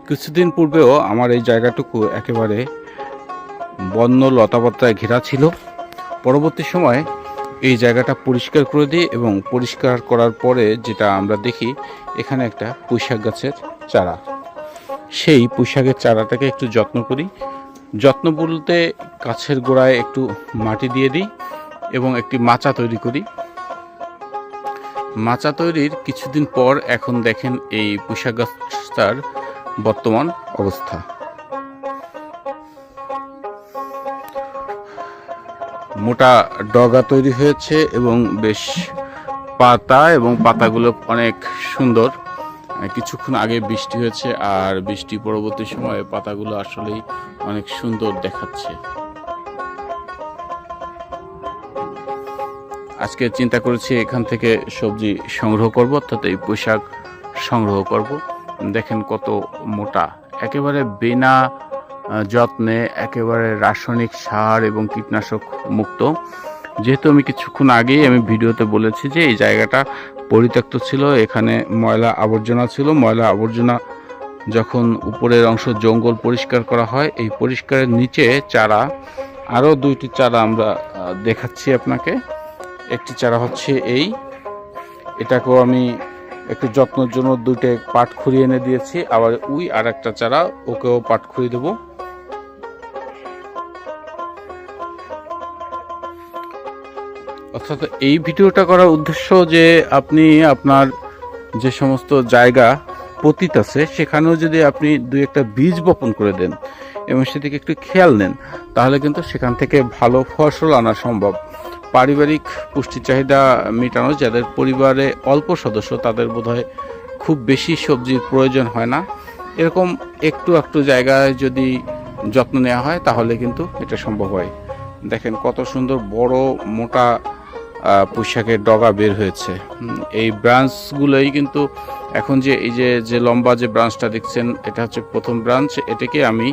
কিছুদিন পূর্বেও আমার এই জায়গাটুকু একেবারে বন্য লতাপাতায় ঘেরা ছিল। পরবর্তী সময়ে এই জায়গাটা পরিষ্কার করে দিই এবং পরিষ্কার করার পরে যেটা আমরা দেখি, এখানে একটা পুঁইশাক গাছের চারা। সেই পুঁইশাকের চারাটাকে একটু যত্ন করি। যত্ন বলতে গাছের গোড়ায় একটু মাটি দিয়ে দিই এবং একটি মাচা তৈরি করি। মাচা তৈরির কিছুদিন পর এখন দেখেন এই পুঁইশাক গাছটার বর্তমান অবস্থা। মোটা ডগা তৈরি হয়েছে এবং বেশ পাতা, এবং পাতাগুলো অনেক সুন্দর। কিছুক্ষণ আগে বৃষ্টি হয়েছে, আর বৃষ্টি পরবর্তী সময়ে পাতাগুলো আসলেই অনেক সুন্দর দেখাচ্ছে। আজকে চিন্তা করেছি এখান থেকে সবজি সংগ্রহ করব, অর্থাৎ এই পুঁইশাক সংগ্রহ করব। দেখেন কত মোটা, একেবারে বিনা যত্নে, একেবারে রাসায়নিক সার এবং কীটনাশক মুক্ত। যেহেতু আমি কিছুক্ষণ আগেই ভিডিওতে বলেছি যে এই জায়গাটা পরিত্যক্ত ছিল, এখানে ময়লা আবর্জনা ছিল। ময়লা আবর্জনা যখন উপরের অংশ জঙ্গল পরিষ্কার করা হয়, এই পরিষ্কারের নিচে চারা, আরও দুইটি চারা আমরা দেখাচ্ছি আপনাকে। একটি চারা হচ্ছে এটাকেও আমি একটু যত্নের জন্য দুইটা পাট খুঁড়িয়ে এনে দিয়েছি। আবার আর একটা চারা, ওকেও পাট খুঁড়িয়ে দেবো। অর্থাৎ এই ভিডিওটা করার উদ্দেশ্য যে আপনি আপনার যে সমস্ত জায়গা পতিত আছে সেখানেও যদি আপনি দুই একটা বীজ বপন করে দেন এবং সেদিকে একটু খেয়াল নেন, তাহলে কিন্তু সেখান থেকে ভালো ফসল আনা সম্ভব। পারিবারিক পুষ্টি চাহিদা মেটানো, যাদের পরিবারে অল্প সদস্য, তাদের বোধহয় খুব বেশি সবজির প্রয়োজন হয় না। এরকম একটু একটু জায়গায় যদি যত্ন নেওয়া হয় তাহলে কিন্তু এটা সম্ভব হয়। দেখেন কত সুন্দর বড় মোটা পুঁইশাকের ডগা বের হয়েছে। এই ব্রাঞ্চগুলোই কিন্তু এখন এই যে লম্বা যে ব্রাঞ্চটা দেখছেন, এটা হচ্ছে প্রথম ব্রাঞ্চ। এটাকে আমি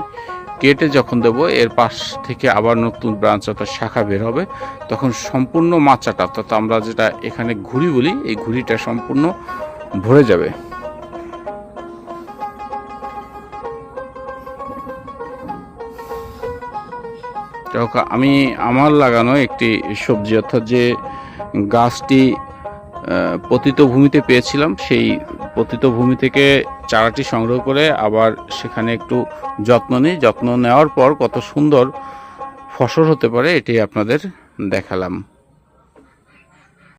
কেটে যখন দেবো, এর পাশ থেকে আবার নতুন ব্রাঞ্চ অর্থাৎ শাখা বের হবে। তখন সম্পূর্ণ মাচাটা, অর্থাৎ আমরা যেটা এখানে ঘুড়ি বলি, এই ঘুড়িটা সম্পূর্ণ ভরে যাবে। আমি আমার লাগানো একটি সবজি, অর্থাৎ যে গাছটি পতিত ভূমিতে পেয়েছিলাম, সেই পতিত ভূমি থেকে চারাটি সংগ্রহ করে আবার সেখানে একটু যত্ন নিই। যত্ন নেওয়ার পর কত সুন্দর ফসল হতে পারে এটি আপনাদের দেখালাম।